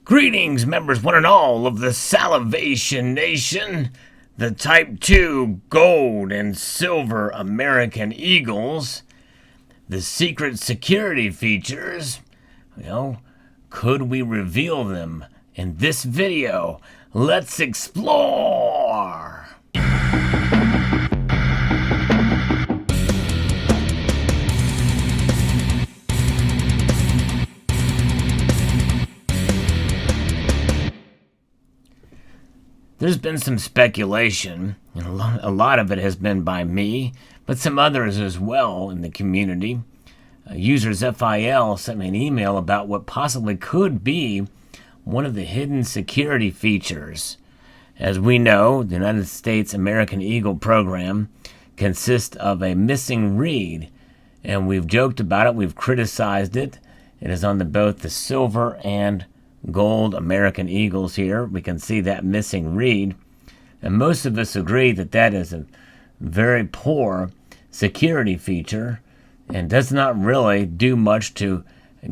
Greetings, members one and all of the Salivation Nation, the Type 2 Gold and Silver American Eagles, the secret security features. Could we reveal them in this video? Let's explore! There's been some speculation, and a lot of it has been by me, but some others as well in the community. Users FIL sent me an email about what possibly could be one of the hidden security features. As we know, the United States American Eagle program consists of a missing read, and we've joked about it, we've criticized it. It is on both the silver and gold American Eagles here. We can see that missing read, and most of us agree that that is a very poor security feature and does not really do much to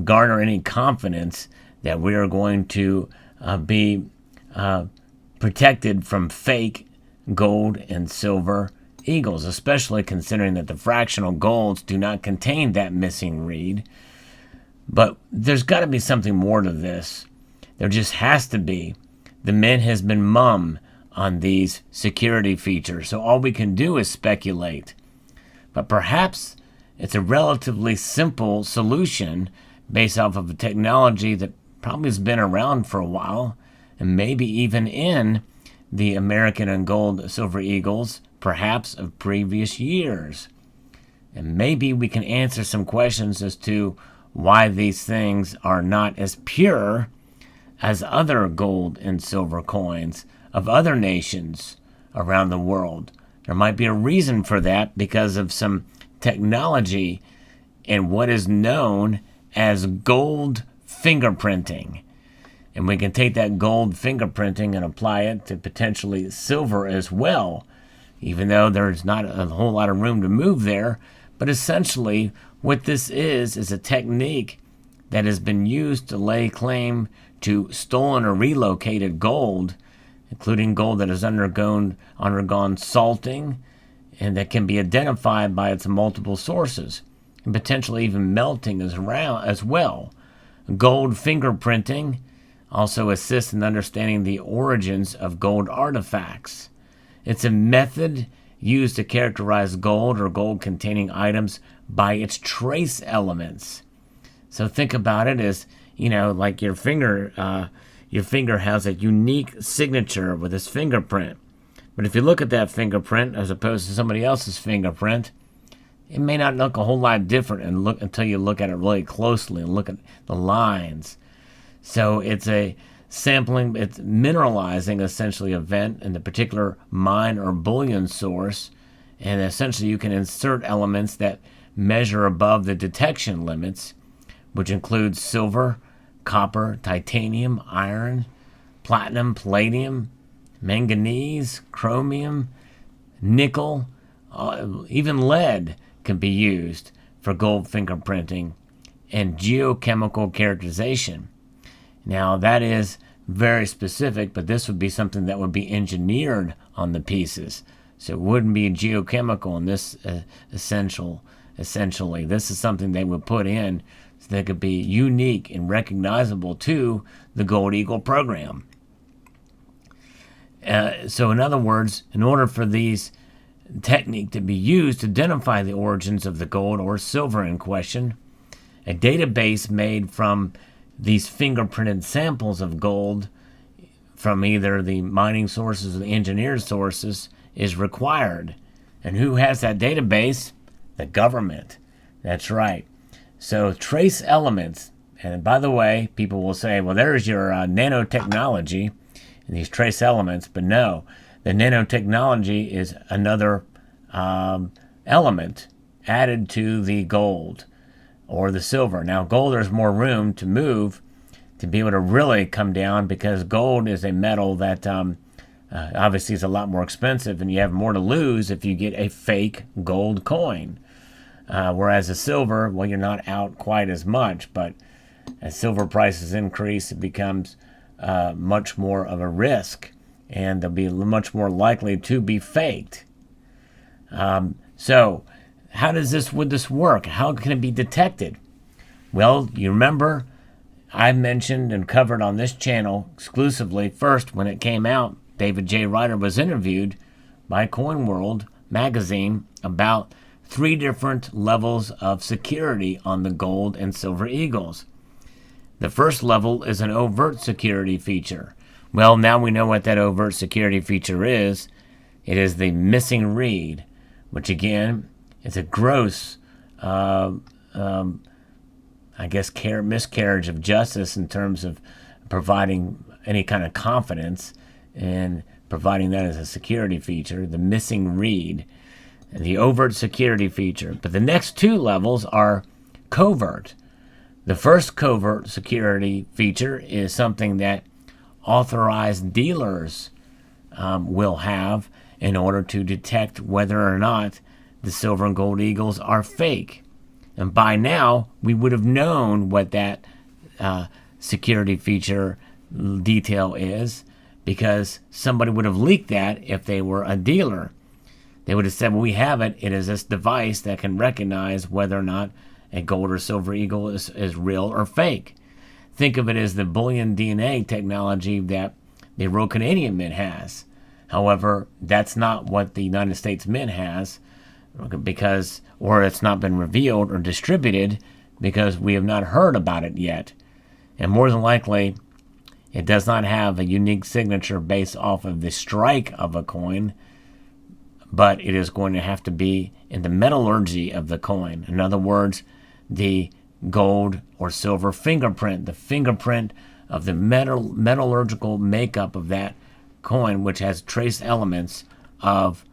garner any confidence that we are going to be protected from fake gold and silver eagles, especially considering that the fractional golds do not contain that missing read. But there's got to be something more to this. There just has to be. The man has been mum on these security features, so all we can do is speculate. But perhaps it's a relatively simple solution based off of a technology that probably has been around for a while, and maybe even in the American and gold silver eagles, perhaps of previous years. And maybe we can answer some questions as to why these things are not as pure as other gold and silver coins of other nations around the world. There might be a reason for that because of some technology in what is known as gold fingerprinting. And we can take that gold fingerprinting and apply it to potentially silver as well, even though there's not a whole lot of room to move there. But essentially, what this is a technique that has been used to lay claim to stolen or relocated gold, including gold that has undergone salting and that can be identified by its multiple sources, and potentially even melting as well. Gold fingerprinting also assists in understanding the origins of gold artifacts. It's a method used to characterize gold or gold-containing items by its trace elements. So think about it as, like your finger has a unique signature with its fingerprint. But if you look at that fingerprint as opposed to somebody else's fingerprint, it may not look a whole lot different until you look at it really closely and look at the lines. So it's a sampling, it's mineralizing essentially event in the particular mine or bullion source, and essentially you can insert elements that measure above the detection limits, which includes silver, copper, titanium, iron, platinum, palladium, manganese, chromium, nickel, even lead can be used for gold fingerprinting and geochemical characterization. Now that is very specific, but this would be something that would be engineered on the pieces. So it wouldn't be geochemical in this essentially. This is something they would put in so they could be unique and recognizable to the Gold Eagle program. So in other words, in order for these technique to be used to identify the origins of the gold or silver in question, a database made from these fingerprinted samples of gold from either the mining sources or the engineered sources is required. And who has that database? The government. That's right. So trace elements, and by the way, people will say, well, there's your nanotechnology and these trace elements, but no, the nanotechnology is another element added to the gold or the silver. Now, gold, there's more room to move to be able to really come down because gold is a metal that obviously is a lot more expensive, and you have more to lose if you get a fake gold coin. Whereas a silver, well, you're not out quite as much, but as silver prices increase, it becomes much more of a risk, and they'll be much more likely to be faked. So how would this work? How can it be detected? Well, you remember I mentioned and covered on this channel exclusively first when it came out. David J. Ryder was interviewed by Coin World magazine about 3 different levels of security on the gold and silver eagles. The first level is an overt security feature. Well, now we know what that overt security feature is. It is the missing read, which again is a gross, miscarriage of justice in terms of providing any kind of confidence and providing that as a security feature, the missing read, and the overt security feature. But the next 2 levels are covert. The first covert security feature is something that authorized dealers will have in order to detect whether or not the silver and gold eagles are fake. And by now, we would have known what that security feature detail is, because somebody would have leaked that if they were a dealer. They would have said, well, we have it. It is this device that can recognize whether or not a gold or silver eagle is real or fake. Think of it as the bullion DNA technology that the Royal Canadian Mint has. However, that's not what the United States Mint has, or it's not been revealed or distributed because we have not heard about it yet. And more than likely, it does not have a unique signature based off of the strike of a coin, but it is going to have to be in the metallurgy of the coin. In other words, the gold or silver fingerprint, the fingerprint of the metallurgical makeup of that coin, which has trace elements of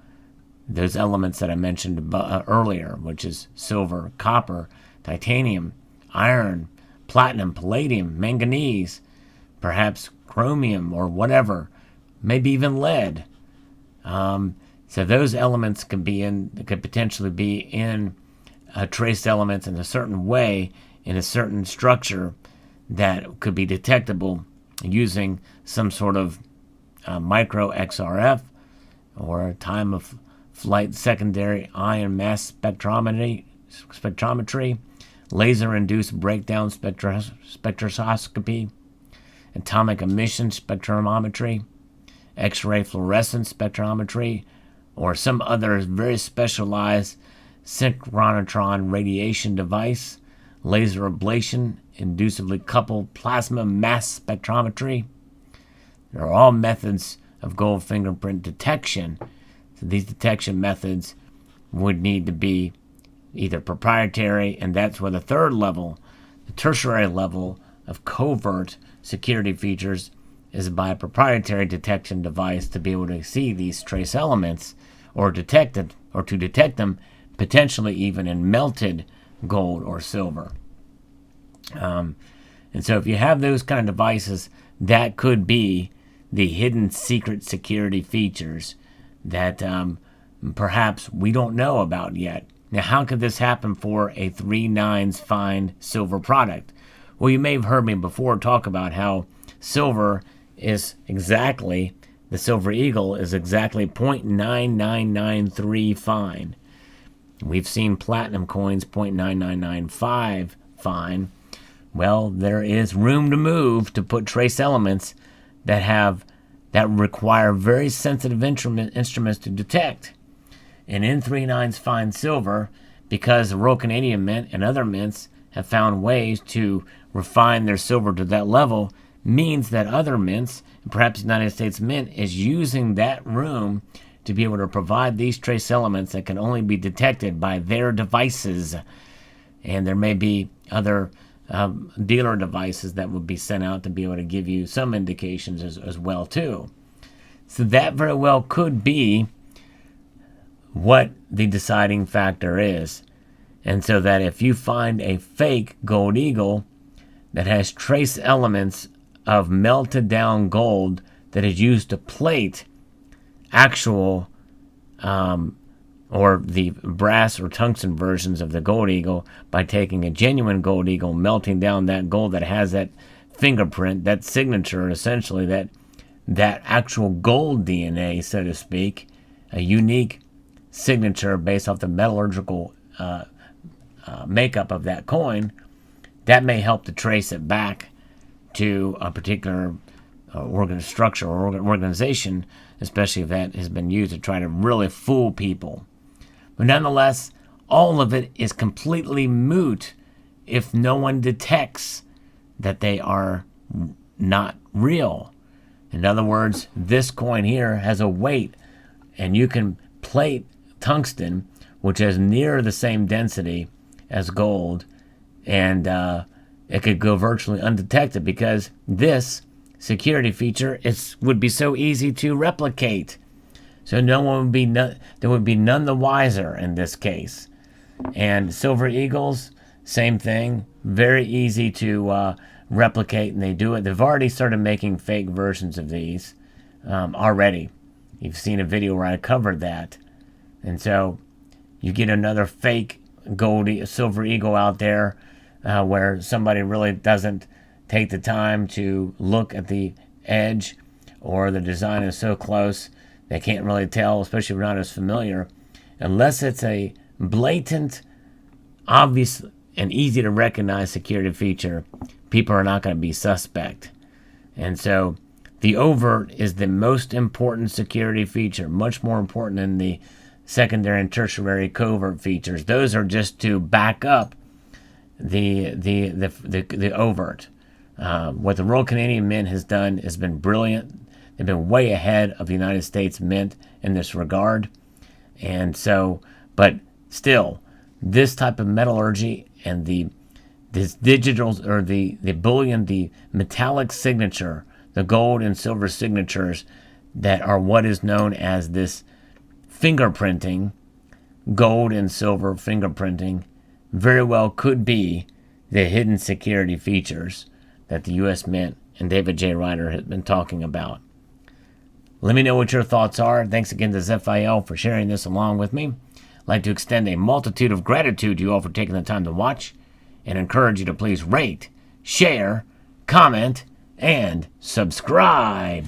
those elements that I mentioned earlier, which is silver, copper, titanium, iron, platinum, palladium, manganese, perhaps chromium or whatever, maybe even lead. So those elements could potentially be in trace elements in a certain way, in a certain structure that could be detectable using some sort of micro XRF or time of flight secondary ion mass spectrometry, laser-induced breakdown spectroscopy, atomic emission spectrometry, X-ray fluorescence spectrometry, or some other very specialized synchrotron radiation device, laser ablation, inductively coupled plasma mass spectrometry. There are all methods of gold fingerprint detection. So these detection methods would need to be either proprietary, and that's where the third level, the tertiary level of covert security features, is by a proprietary detection device to be able to see these trace elements or detect it, or to detect them potentially even in melted gold or silver. And so if you have those kind of devices, that could be the hidden secret security features that perhaps we don't know about yet. Now, how could this happen for a 3/9 fine silver product? Well, you may have heard me before talk about how silver is exactly, the silver eagle is exactly 0.9993 fine. We've seen platinum coins 0.9995 fine. Well, there is room to move to put trace elements that require very sensitive instruments to detect. And in 3/9 fine silver, because the Royal Canadian Mint and other mints have found ways to refine their silver to that level, means that other mints, and perhaps the United States Mint, is using that room to be able to provide these trace elements that can only be detected by their devices. And there may be other dealer devices that would be sent out to be able to give you some indications as well too. So that very well could be what the deciding factor is. And so that if you find a fake gold eagle that has trace elements of melted down gold that is used to plate actual or the brass or tungsten versions of the gold eagle, by taking a genuine gold eagle, melting down that gold that has that fingerprint, that signature, essentially, that actual gold DNA, so to speak, a unique signature based off the metallurgical makeup of that coin, that may help to trace it back to a particular structure or organization, especially if that has been used to try to really fool people. But nonetheless, all of it is completely moot if no one detects that they are not real. In other words, this coin here has a weight, and you can plate tungsten, which has near the same density as gold, and it could go virtually undetected because this security feature would be so easy to replicate. So no one would be there would be none the wiser in this case. And Silver Eagles, same thing, very easy to replicate, and they do it. They've already started making fake versions of these already. You've seen a video where I covered that. And so you get another fake Silver Eagle out there where somebody really doesn't take the time to look at the edge, or the design is so close they can't really tell, especially if you're not as familiar. Unless it's a blatant, obvious, and easy to recognize security feature, people are not going to be suspect. And so the overt is the most important security feature, much more important than the secondary and tertiary covert features. Those are just to back up the overt. What the Royal Canadian Mint has done has been brilliant. They've been way ahead of the United States Mint in this regard. And so, but still, this type of metallurgy and this digital, or the bullion, the metallic signature, the gold and silver signatures that are what is known as this fingerprinting, gold and silver fingerprinting, very well could be the hidden security features that the U.S. Mint and David J. Ryder has been talking about. Let me know what your thoughts are. Thanks again to Zephiel for sharing this along with me. I'd like to extend a multitude of gratitude to you all for taking the time to watch, and encourage you to please rate, share, comment, and subscribe.